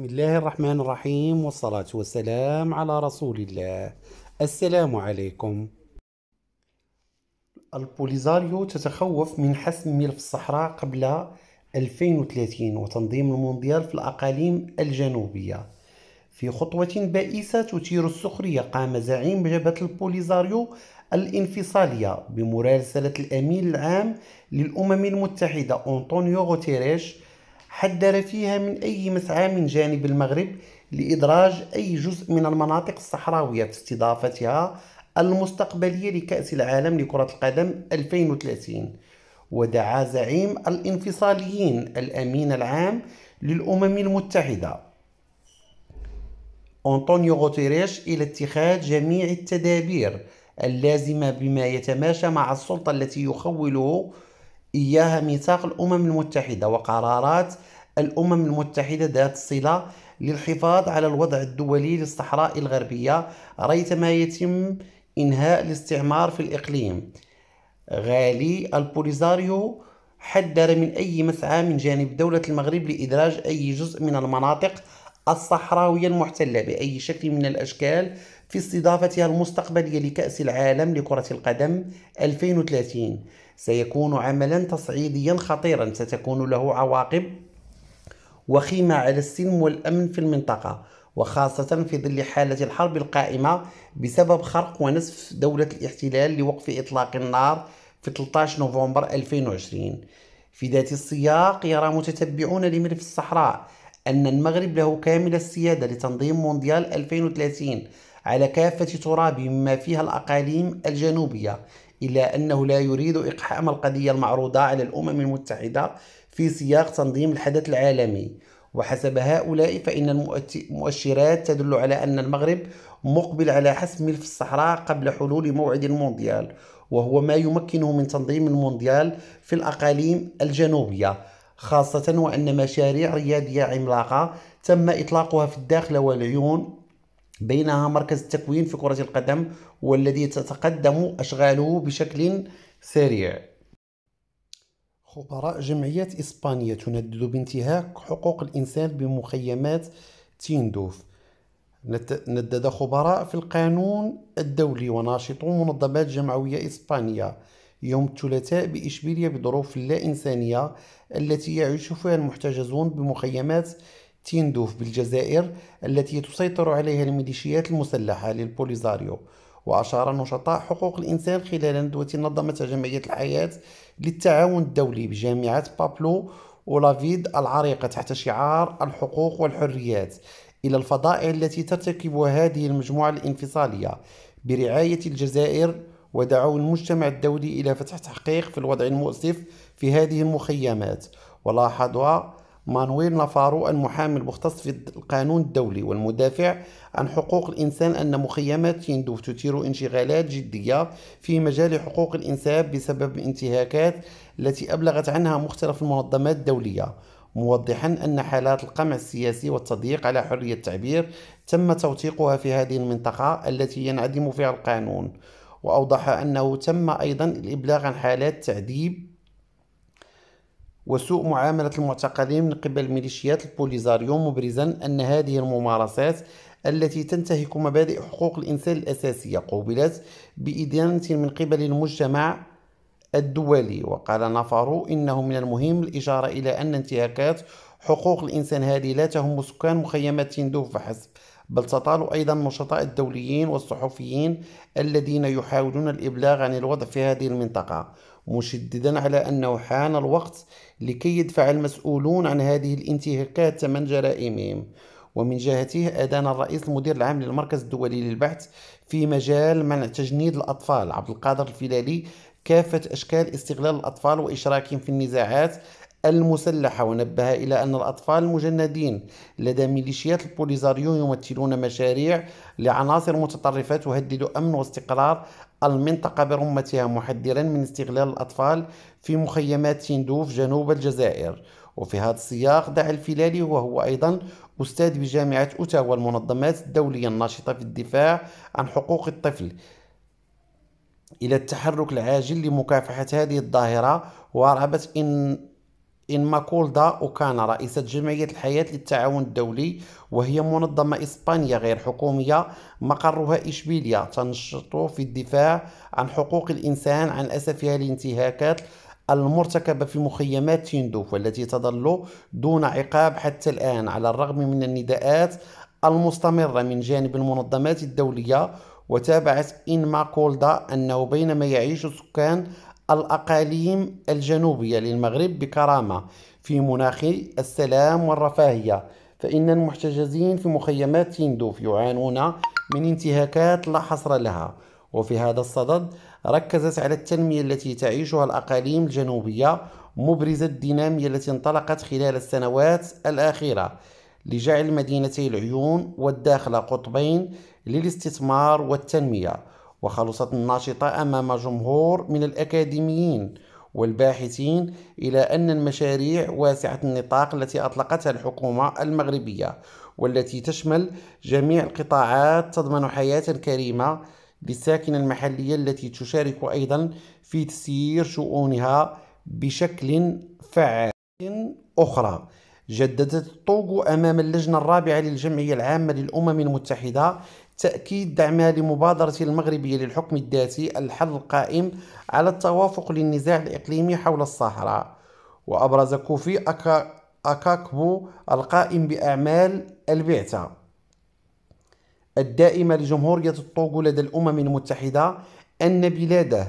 بسم الله الرحمن الرحيم والصلاة والسلام على رسول الله. السلام عليكم. البوليزاريو تتخوف من حسم ملف الصحراء قبل 2030 وتنظيم المونديال في الأقاليم الجنوبية. في خطوة بائسة تثير السخرية، قام زعيم جبهة البوليزاريو الانفصالية بمراسلة الأمين العام للأمم المتحدة أنطونيو غوتيريش، حذر فيها من أي مسعى من جانب المغرب لإدراج أي جزء من المناطق الصحراوية في استضافتها المستقبلية لكأس العالم لكرة القدم 2030. ودعا زعيم الانفصاليين الأمين العام للأمم المتحدة أنطونيو غوتيريش إلى اتخاذ جميع التدابير اللازمة بما يتماشى مع السلطة التي يخوله إياها ميثاق الأمم المتحدة وقرارات الأمم المتحدة ذات الصلة للحفاظ على الوضع الدولي للصحراء الغربية ريثما يتم إنهاء الاستعمار في الإقليم. غالي البوليزاريو حذر من أي مسعى من جانب دولة المغرب لإدراج أي جزء من المناطق الصحراوية المحتلة بأي شكل من الأشكال في استضافتها المستقبلية لكأس العالم لكرة القدم 2030. سيكون عملا تصعيديا خطيرا ستكون له عواقب وخيمة على السلم والأمن في المنطقة، وخاصة في ظل حالة الحرب القائمة بسبب خرق ونسف دولة الاحتلال لوقف إطلاق النار في 13 نوفمبر 2020. في ذات السياق، يرى متتبعون لملف الصحراء أن المغرب له كامل السيادة لتنظيم مونديال 2030 على كافة ترابه بما فيها الأقاليم الجنوبية، إلا أنه لا يريد إقحام القضية المعروضة على الأمم المتحدة في سياق تنظيم الحدث العالمي. وحسب هؤلاء فإن المؤشرات تدل على أن المغرب مقبل على حسم ملف الصحراء قبل حلول موعد المونديال، وهو ما يمكنه من تنظيم المونديال في الأقاليم الجنوبية، خاصة وأن مشاريع ريادية عملاقة تم إطلاقها في الداخل والعيون، بينها مركز التكوين في كرة القدم والذي تتقدم أشغاله بشكل سريع. خبراء جمعية إسبانيا تندد بانتهاك حقوق الإنسان بمخيمات تيندوف. ندد خبراء في القانون الدولي وناشطو منظمات جمعوية إسبانيا يوم الثلاثاء بإشبيلية بظروف اللا إنسانية التي يعيش فيها المحتجزون بمخيمات تيندوف بالجزائر التي تسيطر عليها الميليشيات المسلحة للبوليزاريو. وأشار نشطاء حقوق الإنسان خلال ندوة نظمتها جمعية الحياة للتعاون الدولي بجامعة بابلو أولافيد العريقة تحت شعار الحقوق والحريات إلى الفظائع التي ترتكبها هذه المجموعة الانفصالية برعاية الجزائر، ودعوا المجتمع الدولي إلى فتح تحقيق في الوضع المؤسف في هذه المخيمات. ولاحظ مانويل نافارو المحامي المختص في القانون الدولي والمدافع عن حقوق الإنسان أن مخيمات تيندوف تثير انشغالات جدية في مجال حقوق الإنسان بسبب الانتهاكات التي أبلغت عنها مختلف المنظمات الدولية، موضحا أن حالات القمع السياسي والتضييق على حرية التعبير تم توثيقها في هذه المنطقة التي ينعدم فيها القانون. وأوضح أنه تم أيضا الإبلاغ عن حالات تعذيب وسوء معاملة المعتقلين من قبل ميليشيات البوليزاريو، مبرزا أن هذه الممارسات التي تنتهك مبادئ حقوق الإنسان الأساسية قوبلت بإدانة من قبل المجتمع الدولي. وقال نافارو إنه من المهم الإشارة إلى أن انتهاكات حقوق الإنسان هذه لا تهم سكان مخيمات تيندوف فحسب، بل تطال أيضا النشطاء الدوليين والصحفيين الذين يحاولون الإبلاغ عن الوضع في هذه المنطقة، مشددا على أنه حان الوقت لكي يدفع المسؤولون عن هذه الانتهاكات ثمن جرائمهم. ومن جهته أدان الرئيس المدير العام للمركز الدولي للبحث في مجال منع تجنيد الأطفال عبد القادر الفيلالي كافة أشكال استغلال الأطفال وإشراكهم في النزاعات المسلحة، ونبه إلى أن الأطفال المجندين لدى ميليشيات البوليزاريو يمثلون مشاريع لعناصر متطرفة تهدد أمن واستقرار المنطقة برمتها، محذرا من استغلال الأطفال في مخيمات تيندوف جنوب الجزائر. وفي هذا السياق دعا الفيلالي وهو أيضا أستاذ بجامعة أوتاوا المنظمات الدولية الناشطة في الدفاع عن حقوق الطفل إلى التحرك العاجل لمكافحة هذه الظاهرة، ورغبت إن إنماكولدا أوكانا رئيسة جمعية الحياة للتعاون الدولي، وهي منظمة إسبانية غير حكومية مقرها إشبيلية تنشط في الدفاع عن حقوق الإنسان عن أسفها الانتهاكات المرتكبة في مخيمات تيندوف، والتي تظل دون عقاب حتى الآن على الرغم من النداءات المستمرة من جانب المنظمات الدولية. وتابعت إنماكولدا أنه بينما يعيش سكان الأقاليم الجنوبية للمغرب بكرامة في مناخ السلام والرفاهية، فإن المحتجزين في مخيمات تيندوف يعانون من انتهاكات لا حصر لها. وفي هذا الصدد ركزت على التنمية التي تعيشها الأقاليم الجنوبية، مبرزة الدينامية التي انطلقت خلال السنوات الأخيرة لجعل مدينتي العيون والداخلة قطبين للاستثمار والتنمية. وخلصت الناشطة أمام جمهور من الأكاديميين والباحثين إلى أن المشاريع واسعة النطاق التي أطلقتها الحكومة المغربية، والتي تشمل جميع القطاعات، تضمن حياة كريمة للساكنة المحلية التي تشارك أيضا في تسيير شؤونها بشكل فعال. أخرى، جددت الطوغو أمام اللجنة الرابعة للجمعية العامة للأمم المتحدة تأكيد دعمها لمبادرة المغربية للحكم الذاتي الحل القائم على التوافق للنزاع الإقليمي حول الصحراء. وأبرز كوفي أكاكبو القائم بأعمال البعثة الدائمة لجمهورية الطوغو لدى الأمم المتحدة أن بلاده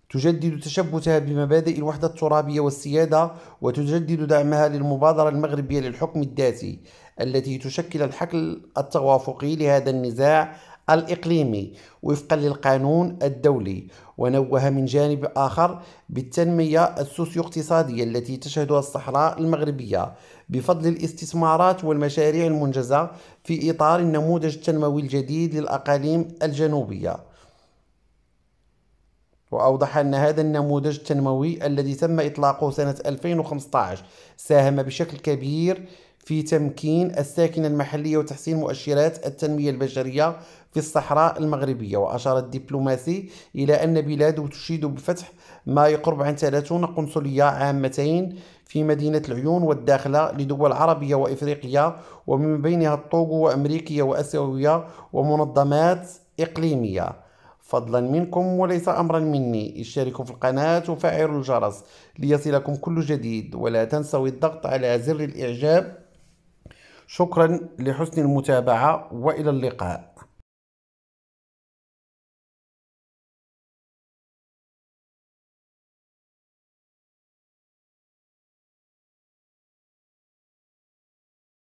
تجدد تشبثها بمبادئ الوحدة الترابية والسيادة، وتجدد دعمها للمبادرة المغربية للحكم الذاتي التي تشكل الحل التوافقي لهذا النزاع الإقليمي وفقا للقانون الدولي. ونوه من جانب آخر بالتنمية السوسيو اقتصادية التي تشهدها الصحراء المغربية بفضل الاستثمارات والمشاريع المنجزة في إطار النموذج التنموي الجديد للأقاليم الجنوبية. وأوضح أن هذا النموذج التنموي الذي تم إطلاقه سنة 2015 ساهم بشكل كبير في تمكين الساكنة المحلية وتحسين مؤشرات التنمية البشرية في الصحراء المغربية. وأشار الدبلوماسي إلى أن بلاده تشيد بفتح ما يقرب عن 30 قنصلية عامتين في مدينة العيون والداخلة لدول عربية وإفريقية، ومن بينها الطوغو وأمريكية وأسيوية ومنظمات إقليمية. فضلا منكم وليس أمرا مني، اشتركوا في القناة وفعلوا الجرس ليصلكم كل جديد، ولا تنسوا الضغط على زر الإعجاب. شكرا لحسن المتابعة، وإلى اللقاء.